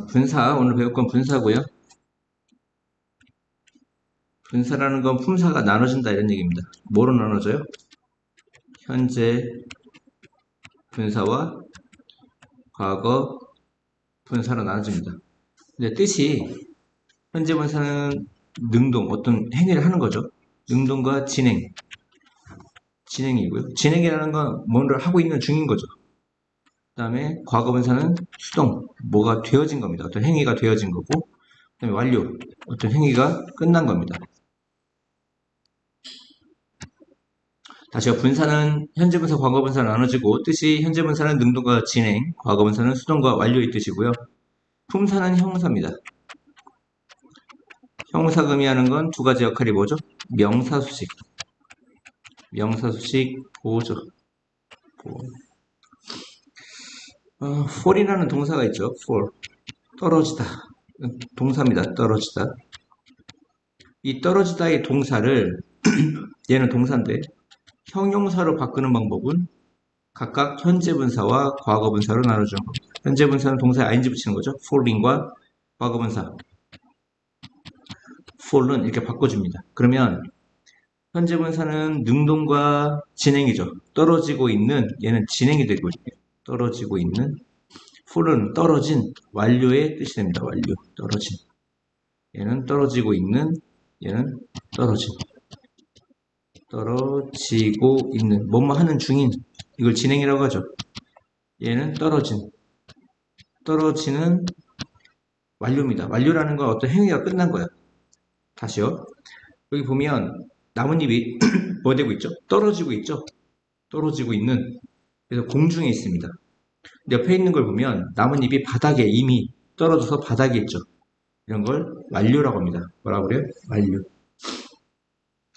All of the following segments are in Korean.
분사, 오늘 배울 건 분사고요. 분사라는 건 품사가 나눠진다 이런 얘기입니다. 뭐로 나눠져요? 현재 분사와 과거 분사로 나눠집니다. 근데 뜻이 현재 분사는 능동, 어떤 행위를 하는 거죠. 능동과 진행이고요. 진행이라는 건 뭔가를 하고 있는 중인 거죠. 그 다음에 과거 분사는 수동, 뭐가 되어진 겁니다. 어떤 행위가 되어진 거고, 그 다음에 완료, 어떤 행위가 끝난 겁니다. 다시요. 분사는 현재 분사, 과거 분사로 나눠지고 뜻이 현재 분사는 능동과 진행, 과거 분사는 수동과 완료의 뜻이고요. 품사는 형사입니다. 형사가 의미하는 건 두 가지 역할이 뭐죠? 명사수식, 보호죠. 보호. fall이라는 동사가 있죠. fall, 떨어지다. 동사입니다. 떨어지다. 이 떨어지다의 동사를 얘는 동사인데 형용사로 바꾸는 방법은 각각 현재 분사와 과거 분사로 나눠주는 겁니다. 현재 분사는 동사에 ing 붙이는 거죠. falling과 과거 분사 fall은 이렇게 바꿔줍니다. 그러면 현재 분사는 능동과 진행이죠. 떨어지고 있는, 얘는 진행이 되고 있고요. 떨어지고 있는, fall은 떨어진, 완료의 뜻이 됩니다. 완료, 떨어진. 얘는 떨어지고 있는, 얘는 떨어진. 떨어지고 있는, 뭐뭐 하는 중인, 이걸 진행이라고 하죠. 얘는 떨어진, 떨어지는 완료입니다. 완료라는 건 어떤 행위가 끝난 거야. 다시요. 여기 보면 나뭇잎이 뭐 되고 있죠? 떨어지고 있죠? 떨어지고 있는, 그래서 공중에 있습니다. 옆에 있는 걸 보면 나뭇잎이 바닥에 이미 떨어져서 바닥에 있죠. 이런 걸 완료라고 합니다. 뭐라고 그래요? 완료.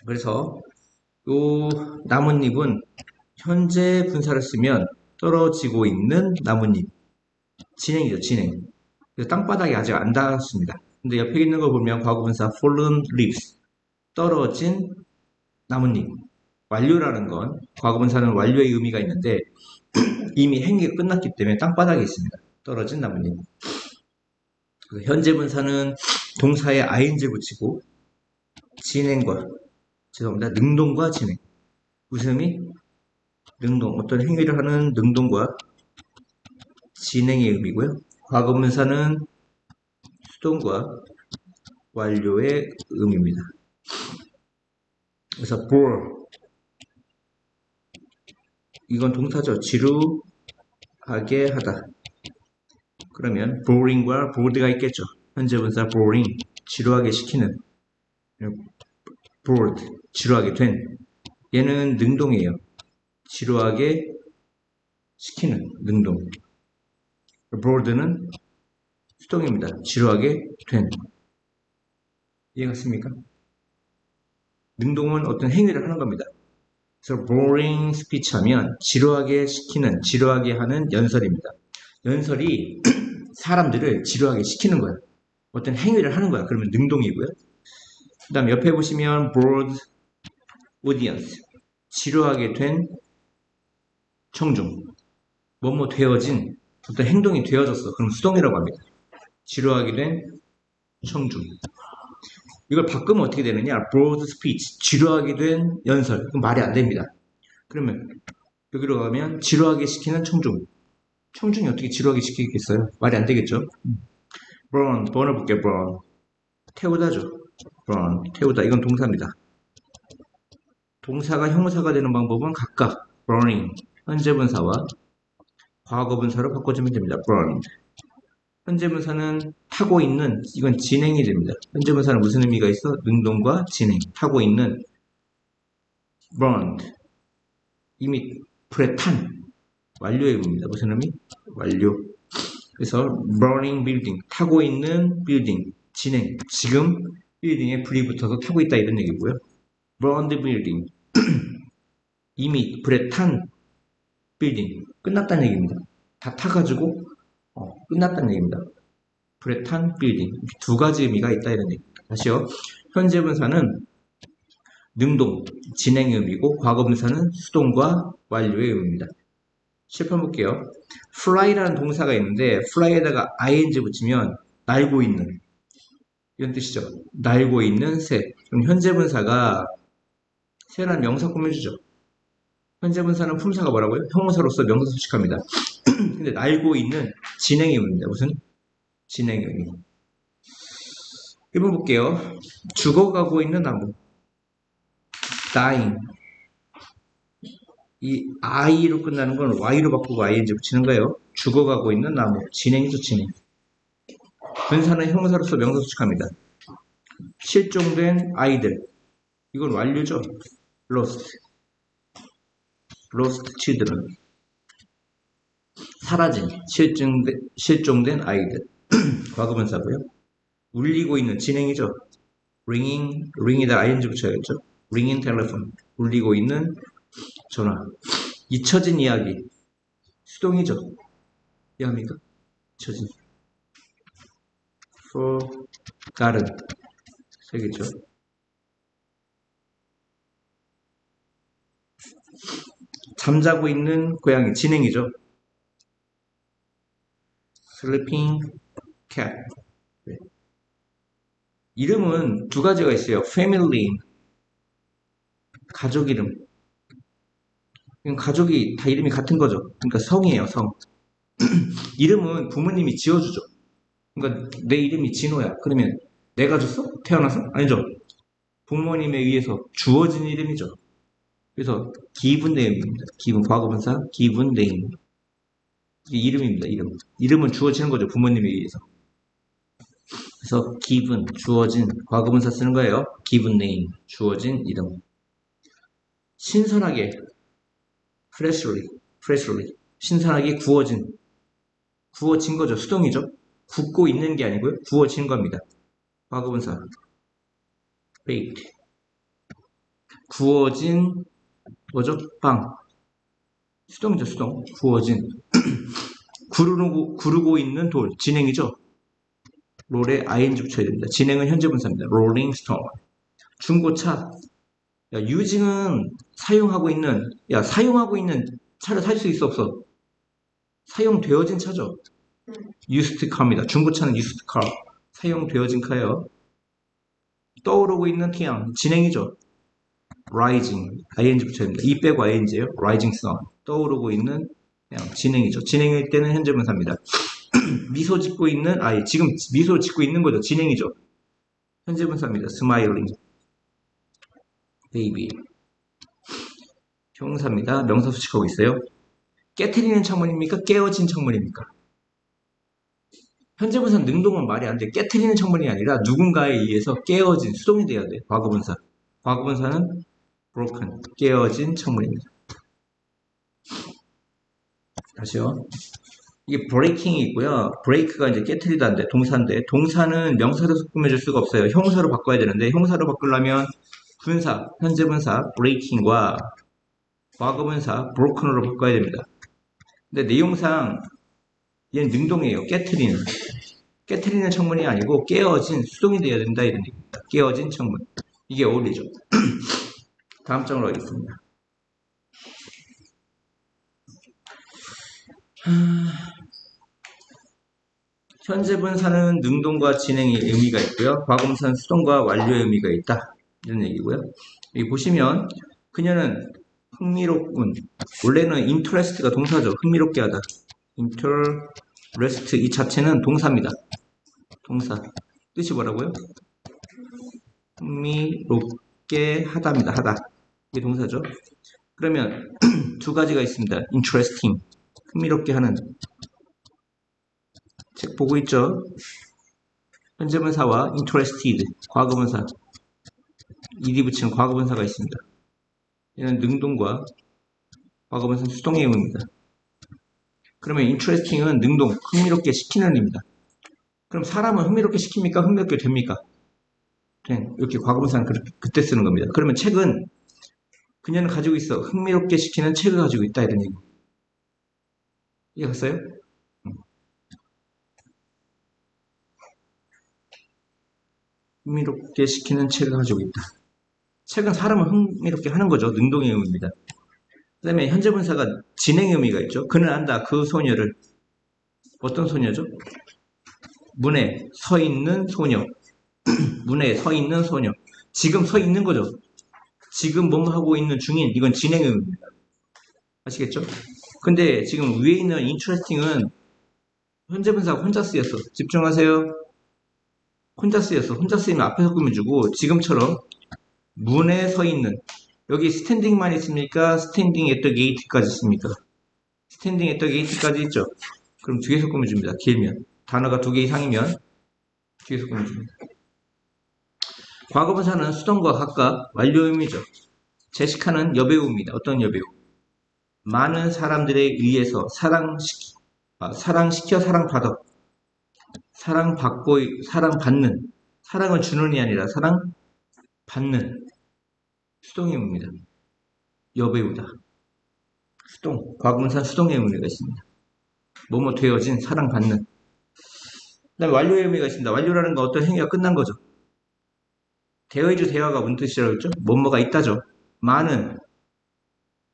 그래서 이 나뭇잎은 현재 분사를 쓰면 떨어지고 있는 나뭇잎. 진행이죠, 진행. 그래서 땅바닥에 아직 안 닿았습니다. 근데 옆에 있는 걸 보면 과거 분사 fallen leaves. 떨어진 나뭇잎. 완료라는 건 과거 분사는 완료의 의미가 있는데 이미 행위가 끝났기 때문에 땅바닥에 있습니다. 떨어진 나뭇잎. 현재 분사는 동사에 ing 붙이고 진행과 죄송합니다. 능동과 진행. 무슨 의미? 능동. 어떤 행위를 하는 능동과 진행의 의미고요. 과거 분사는 수동과 완료의 의미입니다. 그래서 bore 이건 동사죠. 지루하게 하다. 그러면 boring과 bored가 있겠죠. 현재 분사 boring 지루하게 시키는 bored 지루하게 된 얘는 능동이에요. 지루하게 시키는 능동. bored는 수동입니다. 지루하게 된. 이해갔습니까? 능동은 어떤 행위를 하는 겁니다. 그래서 boring speech 하면 지루하게 시키는, 지루하게 하는 연설입니다. 연설이 사람들을 지루하게 시키는 거예요. 어떤 행위를 하는 거야. 그러면 능동이고요. 그 다음 옆에 보시면 bored audience 지루하게 된 청중. 뭐뭐 되어진 어떤 행동이 되어졌어. 그럼 수동이라고 합니다. 지루하게 된 청중. 이걸 바꾸면 어떻게 되느냐? broad speech, 지루하게 된 연설. 그건 말이 안 됩니다. 그러면 여기로 가면 지루하게 시키는 청중. 청중이 어떻게 지루하게 시키겠어요? 말이 안 되겠죠? burn을 볼게요. burn. 태우다죠. burn, 태우다. 이건 동사입니다. 동사가 형사가 되는 방법은 각각 burning, 현재 분사와 과거 분사로 바꿔주면 됩니다. burn. 현재 분사는 타고 있는, 이건 진행이 됩니다. 현재 분사는 무슨 의미가 있어? 능동과 진행, 타고 있는 burned, 이미 불에 탄, 완료의 의미입니다. 무슨 의미? 완료. 그래서 burning building, 타고 있는 building, 진행, 지금 빌딩에 불이 붙어서 타고 있다 이런 얘기고요. burned building, 이미 불에 탄 빌딩, 끝났다는 얘기입니다. 다 타가지고 끝났다는 얘기입니다. 불에 탄 빌딩. 두 가지 의미가 있다 이런 얘기입니다. 다시요. 현재 분사는 능동, 진행의 의미고 과거 분사는 수동과 완료의 의미입니다. 실패 볼게요. fly라는 동사가 있는데 fly에다가 ing 붙이면 날고 있는 이런 뜻이죠. 날고 있는 새. 그럼 현재 분사가 새라는 명사 꾸며주죠. 현재 분사는 품사가 뭐라고요? 형용사로서 명사 수식합니다. 근데 날고 있는 진행 의미입니다. 무슨? 진행 의미. 1번 볼게요. 죽어가고 있는 나무. dying. 이 i로 끝나는 건 y로 바꾸고 ing 붙이는 거예요. 죽어가고 있는 나무. 진행이죠, 진행. 분사는 형용사로서 명사 수식합니다. 실종된 아이들. 이건 완료죠. lost. lost children. 사라진, 실종된 아이들. 과거분사고요. 울리고 있는 진행이죠. ring이다 ing 붙여야겠죠. ringing telephone. 울리고 있는 전화. 잊혀진 이야기. 수동이죠. 이해합니까? 잊혀진. forgotten. 세겠죠. 잠자고 있는 고양이. 진행이죠. sleeping cat. 네. 이름은 두 가지가 있어요. family. 가족 이름. 가족이 다 이름이 같은 거죠. 그러니까 성이에요, 성. 이름은 부모님이 지어주죠. 그러니까 내 이름이 진호야. 그러면 내가 줬어? 태어나서? 아니죠. 부모님에 의해서 주어진 이름이죠. 그래서 given name입니다. given 과거분사 given name. 이게 이름입니다. 이름. 이름은 주어지는 거죠. 부모님에 의해서. 그래서 given 주어진 과거분사 쓰는 거예요. given name 주어진 이름. 신선하게 freshly 신선하게 구워진 거죠. 수동이죠. 굽고 있는 게 아니고요. 구워진 겁니다. 과거분사 baked 구워진 뭐죠? 빵 수동이죠. 수동 구워진 구르고 있는 돌 진행이죠. 롤에 ing 붙여야 됩니다. 진행은 현재 분사입니다. rolling stone 중고차 야, using은 사용하고 있는 차를 살 수 있어 없어? 사용되어진 차죠. used car입니다. 중고차는 used car. 사용되어진 차예요. 떠오르고 있는 태양. 진행이죠. rising. ing 붙여야 됩니다. 이 빼고 ing예요. rising sun. 떠오르고 있는 태양. 진행이죠. 진행일 때는 현재 분사입니다. 미소 짓고 있는 아이. 지금 미소 짓고 있는 거죠. 진행이죠. 현재 분사입니다. smiling. baby. 형용사입니다. 명사 수식하고 있어요. 깨트리는 창문입니까? 깨어진 창문입니까? 현재 분사 능동은 말이 안 돼. 깨트리는 창문이 아니라 누군가에 의해서 깨어진 수동이 돼야 돼. 과거분사. 과거분사는 broken. 깨어진 창문입니다. 다시요. 이게 breaking이 있고요. break가 이제 깨트리다인데 동사인데 동사는 명사로 꾸며줄 수가 없어요. 형사로 바꿔야 되는데 형사로 바꾸려면 분사, 현재 분사 breaking과 과거분사 broken으로 바꿔야 됩니다. 근데 내용상 얘는 능동이에요. 깨트리는 창문이 아니고 깨어진 수동이 되어야 된다 이런 얘기입니다. 깨어진 창문. 이게 어울리죠. 다음 장으로 가겠습니다. 현재 분사는 능동과 진행의 의미가 있고요. 과거분사는 수동과 완료의 의미가 있다. 이런 얘기고요. 여기 보시면 그녀는 흥미롭군. 원래는 interest가 동사죠. 흥미롭게 하다. interest 이 자체는 동사입니다. 동사. 뜻이 뭐라고요? 흥미롭게 하다입니다. 하다. 이게 동사죠. 그러면 두 가지가 있습니다. interesting. 흥미롭게 하는. 책 보고 있죠? 현재분사와 interested. 과거분사. ed 붙이는 과거분사가 있습니다. 얘는 능동과 과거분사 수동의 의미입니다. 그러면 interesting은 능동, 흥미롭게 시키는 의미입니다. 그럼 사람은 흥미롭게 시킵니까? 흥미롭게 됩니까? 이렇게 과거분사는 그때 쓰는 겁니다. 그러면 책은 그녀는 가지고 있어. 흥미롭게 시키는 책을 가지고 있다 이런 얘기. 이해갔어요? 흥미롭게 시키는 책을 가지고 있다. 책은 사람을 흥미롭게 하는 거죠. 능동의 의미입니다. 그 다음에 현재 분사가 진행 의미가 있죠. 그는 안다. 그 소녀를. 어떤 소녀죠? 문에 서 있는 소녀. 문에 서 있는 소녀. 지금 서 있는 거죠. 지금 뭐뭐 하고 있는 중인. 이건 진행 의미입니다. 아시겠죠? 근데 지금 위에 있는 interesting은 현재 분사가 혼자 쓰였어. 집중하세요. 혼자 쓰였어. 혼자 쓰이면 앞에서 꾸며주고 지금처럼 문에 서 있는 여기 스탠딩만 있습니까? 스탠딩 at the gate까지 있습니까? 스탠딩 at the gate까지 있죠? 그럼 뒤에서 꾸며줍니다. 길면. 단어가 2개 이상이면 뒤에서 꾸며줍니다. 과거분사는 수동과 각각 완료음이죠. 제시카는 여배우입니다. 어떤 여배우? 많은 사람들에 의해서 사랑시켜 사랑받아. 사랑받고, 사랑받는. 사랑을 주는이 아니라 사랑받는. 수동의문입니다. 여배우다. 수동. 과거분사 수동의 의미가 있습니다. 뭐뭐 되어진, 사랑받는. 그 다음에 완료의 의미가 있습니다. 완료라는 건 어떤 행위가 끝난 거죠. 되어있죠, 대화가 무슨 뜻이라고 했죠? 뭐뭐가 있다죠. 많은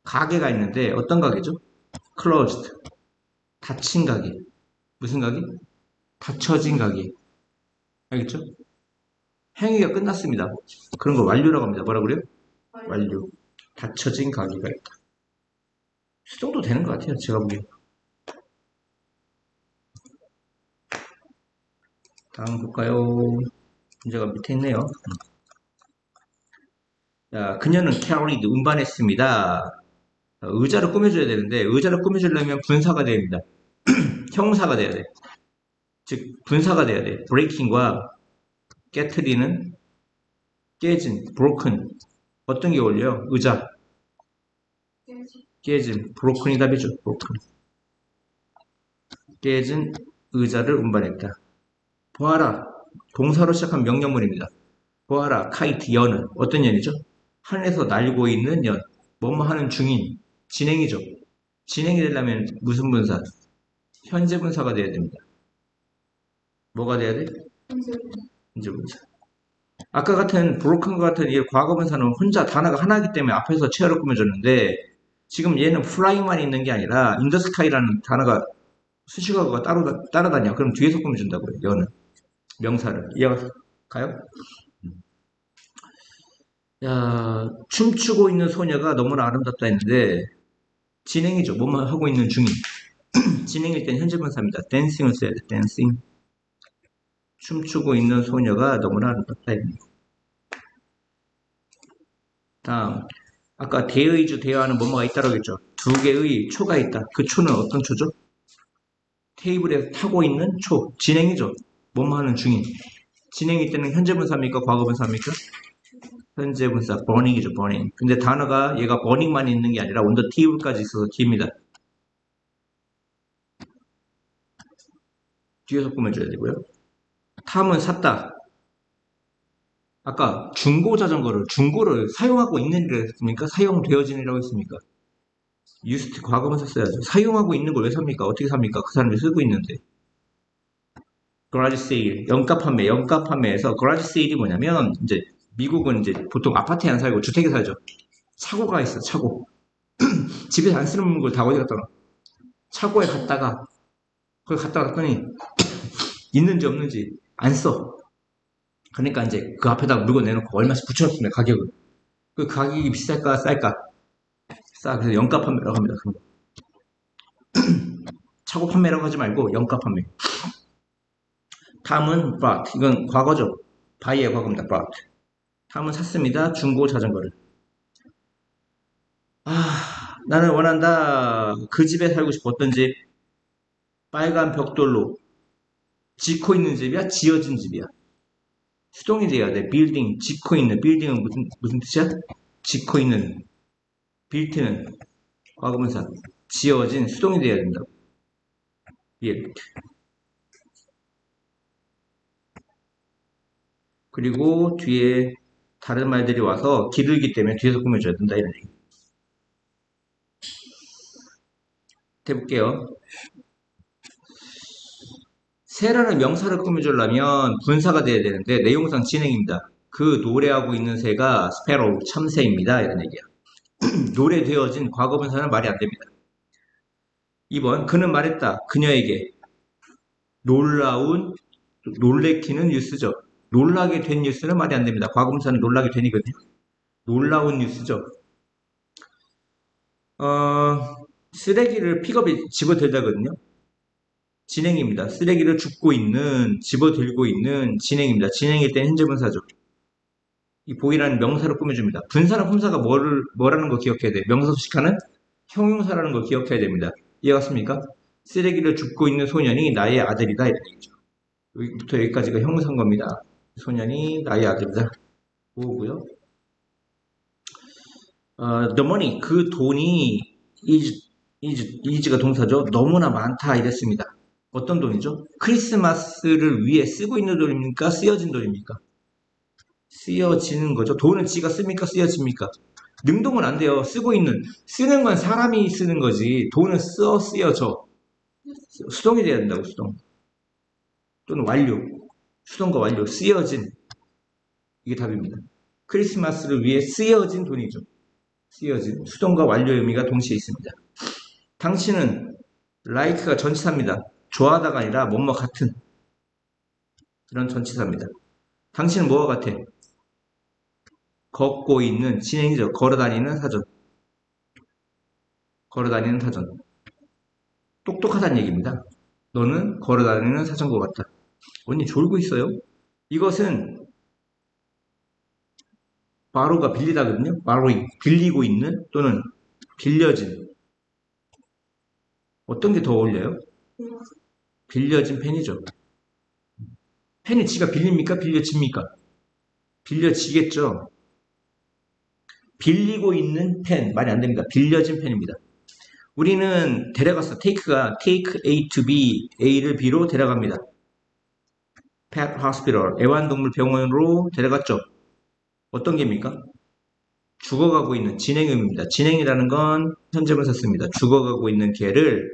가게가 있는데 어떤 가게죠? closed. 닫힌 가게. 무슨 가게? 닫혀진 가게. 알겠죠? 행위가 끝났습니다. 그런 걸 완료라고 합니다. 뭐라 그래요? 완료. 닫혀진 가게가 있다. 수동도 되는 것 같아요. 제가 보기엔. 다음 볼까요? 문제가 밑에 있네요. 자, 그녀는 carried, 운반했습니다. 의자를 꾸며줘야 되는데 의자를 꾸며주려면 분사가 됩니다. 형사가 돼야 돼. 즉 분사가 돼야 돼. breaking과 깨트리는 깨진, broken. 어떤 게 어울려요? 의자. 깨진, broken이 답이죠. broken. 깨진 의자를 운반했다. 보아라. 동사로 시작한 명령문입니다. 보아라. 카이트, 연은. 어떤 연이죠? 하늘에서 날고 있는 연. 뭐뭐 하는 중인. 진행이죠. 진행이 되려면 무슨 분사? 현재 분사가 돼야 됩니다. 뭐가 돼야 돼? 현재 분사. 아까 같은 broken 같은 이 과거 분사는 혼자 단어가 하나이기 때문에 앞에서 체어를 꾸며줬는데 지금 얘는 flying만 있는 게 아니라 in the sky라는 단어가 수식어가 따라다녀. 그럼 뒤에서 꾸며준다고요. 여는 명사를. 이해가 가요? 야, 춤추고 있는 소녀가 너무나 아름답다 했는데 진행이죠. 뭐만 하고 있는 중인. 진행일 땐 현재 분사입니다. dancing을 써야 돼. dancing. 춤추고 있는 소녀가 너무나 아름답다 했습니다. 다음, 아까 대의주 대화하는 뭐뭐가 있다고 했죠. 2개의 초가 있다. 그 초는 어떤 초죠? 테이블에 타고 있는 초. 진행이죠. 뭐뭐 하는 중인. 진행일 때는 현재 분사입니까? 과거 분사입니까? 현재 분사 burning이죠. burning. 근데 단어가 얘가 burning만 있는 게 아니라 on the table까지 있어서 D입니다. 뒤에서 꾸며줘야 되고요. 탐은 샀다. 아까 중고를 사용하고 있는 일을 했습니까? 사용되어진이라고 했습니까? used 과거만 썼어야죠. 사용하고 있는 걸 왜 삽니까? 어떻게 삽니까? 그 사람이 쓰고 있는데. garage sale, 연가 판매에서 garage sale이 뭐냐면 이제 미국은 이제 보통 아파트에 안 살고 주택에 살죠. 차고가 있어, 차고. 집에서 안 쓰는 걸 다 어디 갖다 놔? 차고에 갔다가 거기 갔다 왔더니 있는지 없는지 안 써. 그러니까 이제 그 앞에다가 물건 내놓고 얼마씩 붙여놨습니다. 가격을. 그 가격이 비쌀까 쌀까? 싸. 그래서 연가 판매라고 합니다. 차고 판매라고 하지 말고 연가 판매. 다음은 bought. 이건 과거죠. buy의 과거입니다. bought. 다음은 샀습니다. 중고 자전거를. 나는 원한다. 그 집에 살고 싶었던 집. 빨간 벽돌로. 짓고 있는 집이야? 지어진 집이야? 수동이 돼야 돼. 빌딩, 짓고 있는. 빌딩은 무슨 뜻이야? 짓고 있는. 빌트는 과거분사. 지어진 수동이 돼야 된다고. built. 그리고 뒤에 다른 말들이 와서 길기 때문에 뒤에서 꾸며줘야 된다. 이런 얘기. 해볼게요. 새라는 명사를 꾸며주려면 분사가 돼야 되는데 내용상 진행입니다. 그 노래하고 있는 새가 스페로우 참새입니다. 이런 얘기야. 노래되어진 과거분사는 말이 안 됩니다. 2번 그는 말했다. 그녀에게 놀래키는 뉴스죠. 놀라게 된 뉴스는 말이 안 됩니다. 과거분사는 놀라게 된이거든요. 놀라운 뉴스죠. 쓰레기를 픽업에 집어들다거든요. 진행입니다. 쓰레기를 줍고 있는, 집어들고 있는 진행입니다. 진행일 땐 현재분사죠. 이 보이라는 명사로 꾸며줍니다. 분사나 품사가 뭐라는 거 기억해야 돼요. 명사 수식하는 형용사라는 걸 기억해야 됩니다. 이해갔습니까? 쓰레기를 줍고 있는 소년이 나의 아들이다. 이런 얘기죠. 여기부터 여기까지가 형용사인 겁니다. 소년이 나의 아들이다. 뭐고요? the money, 그 돈이 is가 동사죠. 너무나 많다 이랬습니다. 어떤 돈이죠? 크리스마스를 위해 쓰고 있는 돈입니까? 쓰여진 돈입니까? 쓰여지는 거죠. 돈은 지가 씁니까? 쓰여집니까? 능동은 안 돼요. 쓰는 건 사람이 쓰는 거지. 돈은 쓰여져. 수동이 돼야 된다고, 수동. 또는 완료. 수동과 완료. 쓰여진. 이게 답입니다. 크리스마스를 위해 쓰여진 돈이죠. 쓰여진. 수동과 완료의 의미가 동시에 있습니다. 당신은 like가 전치사입니다. 좋아하다가 아니라 뭐뭐 같은. 이런 전치사입니다. 당신은 뭐와 같아? 걷고 있는 진행이죠. 걸어다니는 사전. 걸어다니는 사전. 똑똑하다는 얘기입니다. 너는 걸어다니는 사전과 같다. 언니 졸고 있어요? 이것은 바로가 빌리다거든요. 바로 빌리고 있는 또는 빌려진. 어떤 게 더 어울려요? 빌려진 펜이죠. 펜이 지가 빌립니까? 빌려집니까? 빌려지겠죠. 빌리고 있는 펜 말이 안 됩니다. 빌려진 펜입니다. 우리는 데려갔어. take가 take A to B, A를 B로 데려갑니다. pet hospital, 애완동물 병원으로 데려갔죠. 어떤 개입니까? 죽어가고 있는 진행 의미입니다. 진행이라는 건 현재분사 씁니다. 죽어가고 있는 개를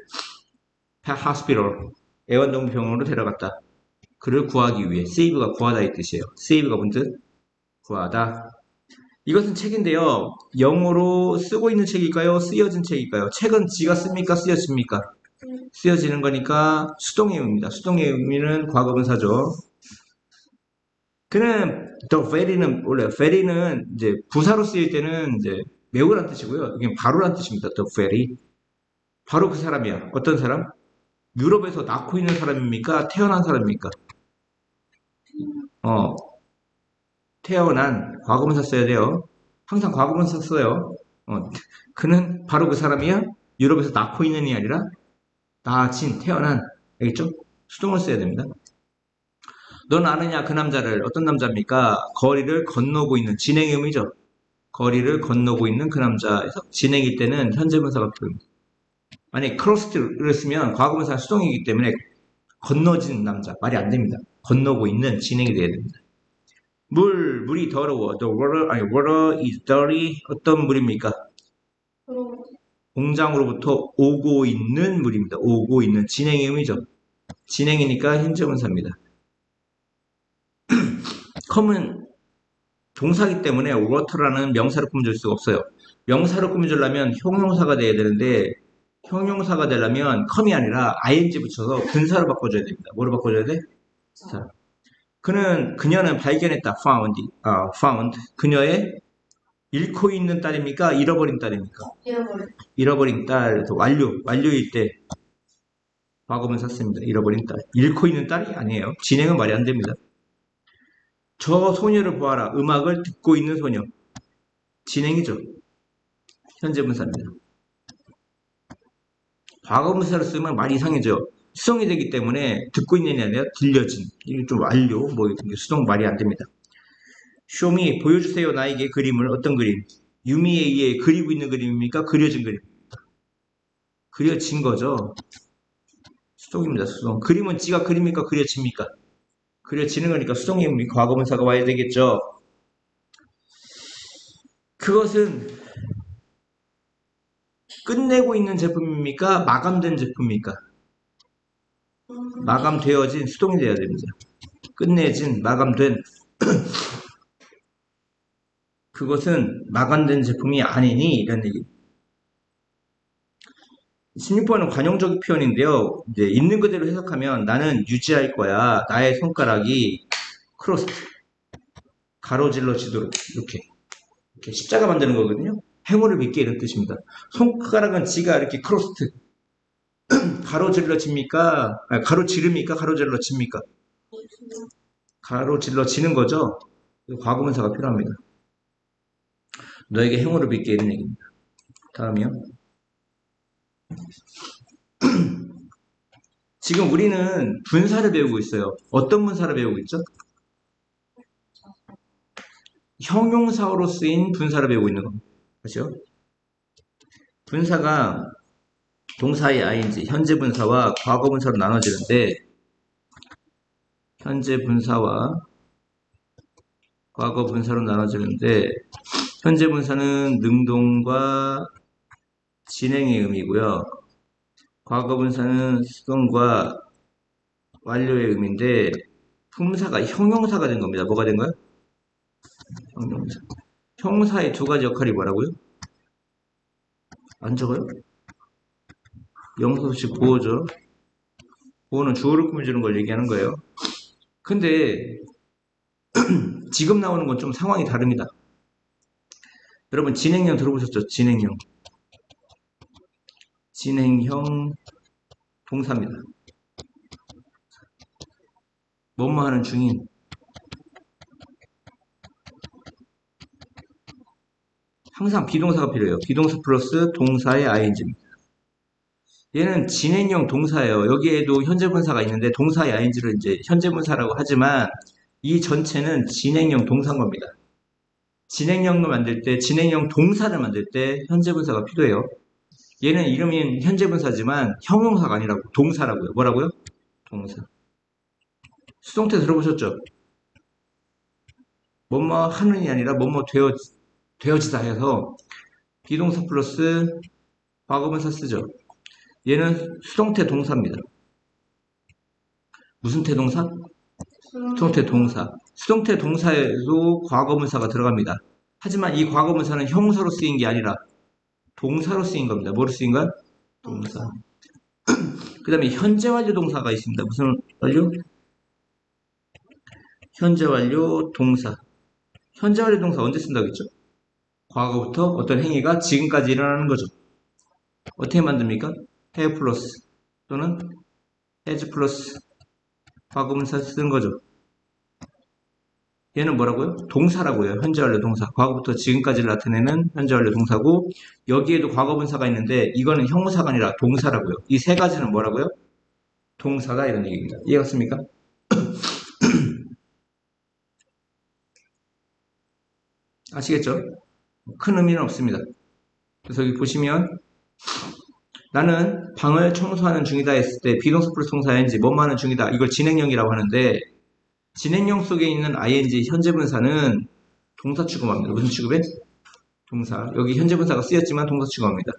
pet hospital, 애완동물 병원으로 데려갔다. 그를 구하기 위해. save가 구하다 이 뜻이에요. save가 뭔 뜻? 구하다. 이것은 책인데요. 영어로 쓰고 있는 책일까요? 쓰여진 책일까요? 책은 지가 씁니까? 쓰여집니까? 쓰여지는 거니까 수동의 의미입니다. 수동의 의미는 과거분사죠. 그는 the very는 원래 very는 이제 부사로 쓰일 때는 이제 매우란 뜻이고요. 이게 바로란 뜻입니다. the very. 바로 그 사람이야. 어떤 사람? 유럽에서 낳고 있는 사람입니까? 태어난 사람입니까? 태어난 과거분사 써야 돼요. 항상 과거분사 써요. 그는 바로 그 사람이야. 유럽에서 낳고 있는이 아니라 낳아진, 태어난. 알겠죠? 수동을 써야 됩니다. 넌 아느냐 그 남자를. 어떤 남자입니까? 거리를 건너고 있는 진행의 의미죠. 거리를 건너고 있는 그 남자에서 진행일 때는 현재분사가 필요합니다. 만약에 crossed를 쓰면 과거분사 수동이기 때문에 건너진 남자 말이 안 됩니다. 건너고 있는 진행이 돼야 됩니다. 물이 더러워. water is dirty. 어떤 물입니까? 공장으로부터 오고 있는 물입니다. 오고 있는 진행의 의미죠. 진행이니까 현재분사입니다. come은 동사기 때문에 water라는 명사로 꾸며줄 수가 없어요. 명사로 꾸며주려면 형용사가 돼야 되는데 형용사가 되려면 come이 아니라 ing 붙여서 분사로 바꿔줘야 됩니다. 뭐로 바꿔줘야 돼? 자, 그녀는 발견했다. found. 그녀의 잃고 있는 딸입니까? 잃어버린 딸입니까? 잃어버린 딸. 완료일 때 과거분사 씁니다. 잃어버린 딸. 잃고 있는 딸이 아니에요. 진행은 말이 안 됩니다. 저 소녀를 보아라. 음악을 듣고 있는 소녀. 진행이죠. 현재분사입니다. 과거분사를 쓰면 말이 이상해져. 수동이 되기 때문에 듣고 있는이 아니라 들려진. 이게 좀 완료. 수동 말이 안 됩니다. 쇼미 보여주세요. 나에게 그림을. 어떤 그림? 유미에 의해 그리고 있는 그림입니까? 그려진 그림입니까? 그려진 거죠. 수동입니다. 수동. 그림은 지가 그립니까? 그려집니까? 그려지는 거니까 수동의 의미 과거분사가 와야 되겠죠. 그것은 끝내고 있는 제품입니까? 마감된 제품입니까? 마감되어진 수동이 돼야 됩니다. 끝내진, 마감된 그것은 마감된 제품이 아니니 이런 얘기. 16번은 관용적 표현인데요. 이제 있는 그대로 해석하면 나는 유지할 거야. 나의 손가락이 크로스트 가로질러지도록 이렇게 십자가 만드는 거거든요. 행운을 믿게 이런 뜻입니다. 손가락은 지가 이렇게 크로스트 가로질러집니까? 가로지릅니까? 가로질러집니까? 가로질러지는 거죠. 과거분사가 필요합니다. 너에게 행운을 믿게 이런 얘기입니다. 다음이요. 지금 우리는 분사를 배우고 있어요. 어떤 분사를 배우고 있죠? 형용사로 쓰인 분사를 배우고 있는 겁니다. 그렇죠? 분사가 동사의 ing, 현재 분사와 과거 분사로 나눠지는데 현재 분사와 과거 분사로 나눠지는데 현재 분사는 능동과 진행의 의미고요. 과거 분사는 수동과 완료의 의미인데 품사가 형용사가 된 겁니다. 뭐가 된 거예요? 형용사. 형사의 두 가지 역할이 뭐라고요? 안 적어요? 영소식 보호죠. 보호는 주어를 꾸며주는 걸 얘기하는 거예요. 근데 지금 나오는 건 좀 상황이 다릅니다. 여러분 진행형 들어보셨죠? 진행형. 진행형 동사입니다. 뭐뭐 하는 중인. 항상 비동사가 필요해요. 비동사 플러스 동사의 ing입니다. 얘는 진행형 동사예요. 여기에도 현재분사가 있는데 동사의 ing를 이제 현재분사라고 하지만 이 전체는 진행형 동사인 겁니다. 진행형을 만들 때, 진행형 동사를 만들 때 현재분사가 필요해요. 얘는 이름이 현재분사지만 형용사가 아니라고 동사라고요. 뭐라고요? 동사. 수동태 들어보셨죠? 뭐뭐 하는이 아니라 뭐뭐 되어지다 해서 비동사 플러스 과거분사 쓰죠. 얘는 수동태 동사입니다. 무슨 태동사? 수동태 동사. 수동태 동사에도 과거분사가 들어갑니다. 하지만 이 과거분사는 형사로 쓰인 게 아니라 동사로 쓰인 겁니다. 뭐로 쓰인 거야? 동사. 그 다음에 현재 완료 동사가 있습니다. 무슨 완료? 현재 완료 동사. 현재 완료 동사 언제 쓴다고 했죠? 과거부터 어떤 행위가 지금까지 일어나는 거죠. 어떻게 만듭니까? have 플러스 또는 has 플러스 과거분사 쓰는 거죠. 얘는 뭐라고요? 동사라고요. 현재 완료 동사. 과거부터 지금까지를 나타내는 현재 완료 동사고 여기에도 과거분사가 있는데 이거는 형사가 아니라 동사라고요. 이 세 가지는 뭐라고요? 동사다 이런 얘기입니다. 이해갔습니까? 아시겠죠? 큰 의미는 없습니다. 그래서 여기 보시면 나는 방을 청소하는 중이다 했을 때 비동사 플러스 동사 ing 뭐뭐 하는 중이다. 이걸 진행형이라고 하는데 진행형 속에 있는 ing 현재분사는 동사 취급합니다. 무슨 취급에? 동사. 여기 현재분사가 쓰였지만 동사 취급합니다.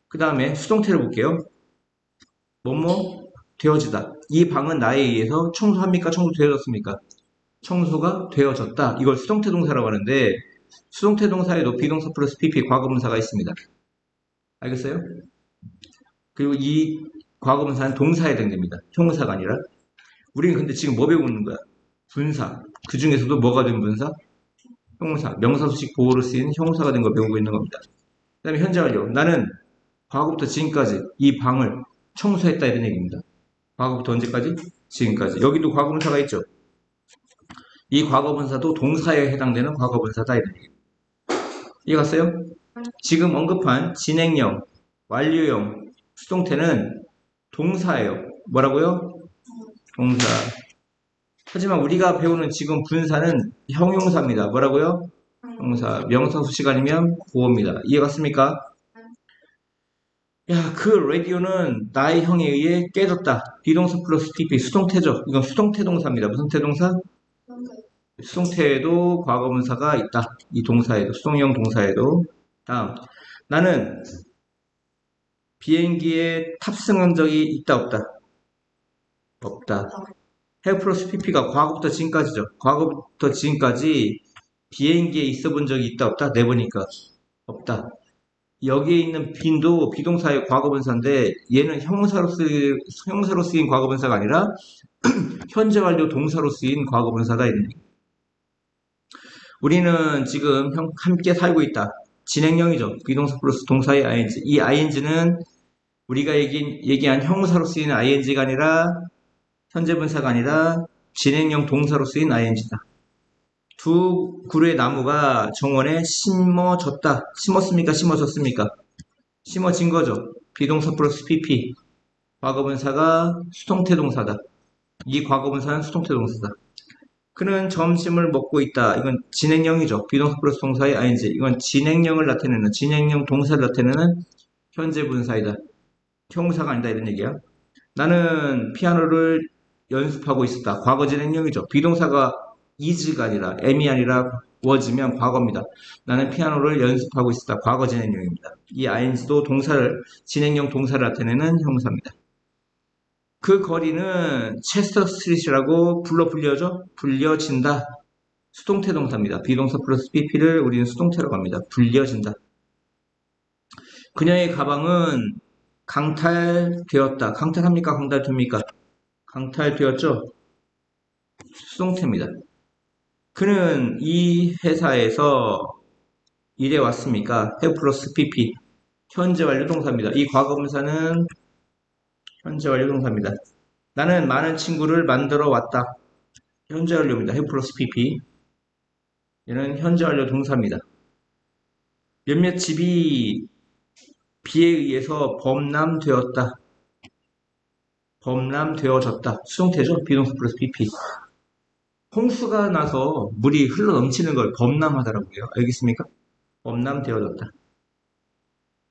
그 다음에 수동태를 볼게요. 뭐뭐 되어지다. 이 방은 나에 의해서 청소합니까? 청소되어졌습니까? 청소가 되어졌다. 이걸 수동태 동사라고 하는데 수동태 동사에도 비동사 플러스 pp 과거분사가 있습니다. 알겠어요? 그리고 이 과거분사는 동사에 해당됩니다. 형사가 아니라. 우리는 근데 지금 뭐 배우고 있는 거야? 분사. 그 중에서도 뭐가 된 분사? 형사. 명사수식 보호로 쓰이는 형사가 된 걸 배우고 있는 겁니다. 그 다음에 현재 완료. 나는 과거부터 지금까지 이 방을 청소했다 이런 얘기입니다. 과거부터 언제까지? 지금까지. 여기도 과거분사가 있죠. 이 과거분사도 동사에 해당되는 과거분사다 이런 얘기입니다. 이해갔어요? 지금 언급한 진행형, 완료형, 수동태는 동사예요. 뭐라고요? 동사. 하지만 우리가 배우는 지금 분사는 형용사입니다. 뭐라고요? 형용사. 명사수식 아니면 보호입니다. 이해갔습니까? 야, 그 라디오는 나의 형에 의해 깨졌다. 비동사 플러스 TP 수동태죠. 이건 수동태 동사입니다. 무슨 태동사? 수동태에도 과거분사가 있다. 이 동사에도 수동형 동사에도. 다음, 나는 비행기에 탑승한 적이 있다 없다? 없다. have 플러스 pp가 과거부터 지금까지죠. 과거부터 지금까지 비행기에 있어 본 적이 있다 없다? 내보니까 없다. 여기에 있는 빈도 비동사의 과거분사인데 얘는 형사로 쓰인 과거분사가 아니라 현재 완료 동사로 쓰인 과거분사다. 우리는 지금 함께 살고 있다. 진행형이죠. 비동사 플러스 동사의 ing. 이 ing는 우리가 얘기한 형사로 쓰이는 ing가 아니라 현재 분사가 아니라 진행형 동사로 쓰인 ing다. 두 그루의 나무가 정원에 심어졌다. 심었습니까? 심어졌습니까? 심어진 거죠. 비동사 플러스 pp. 과거분사가 수동태동사다. 이 과거분사는 수동태동사다. 그는 점심을 먹고 있다. 이건 진행형이죠. 비동사 플러스 동사의 ing. 이건 진행형을 나타내는, 진행형 동사를 나타내는 현재 분사이다. 형사가 아니다. 이런 얘기야. 나는 피아노를 연습하고 있었다. 과거 진행형이죠. 비동사가 is가 아니라 am이 아니라 was면 과거입니다. 나는 피아노를 연습하고 있었다. 과거 진행형입니다. 이 ing도 동사를, 진행형 동사를 나타내는 형사입니다. 그 거리는 체스터 스트리트라고 불려져? 불려진다. 수동태 동사입니다. 비동사 플러스 pp를 우리는 수동태라고 합니다. 불려진다. 그녀의 가방은 강탈되었다. 강탈합니까? 강탈됩니까? 강탈되었죠? 수동태입니다. 그는 이 회사에서 일해 왔습니까? have 플러스 pp. 현재 완료 동사입니다. 이 과거분사는 현재 완료 동사입니다. 나는 많은 친구를 만들어 왔다. 현재 완료입니다. have 플러스 pp. 얘는 현재 완료 동사입니다. 몇몇 집이 비에 의해서 범람되었다. 범람되어졌다. 수동태죠? 비동사 플러스 pp. 홍수가 나서 물이 흘러 넘치는 걸 범람하다라고 해요. 알겠습니까? 범람되어졌다.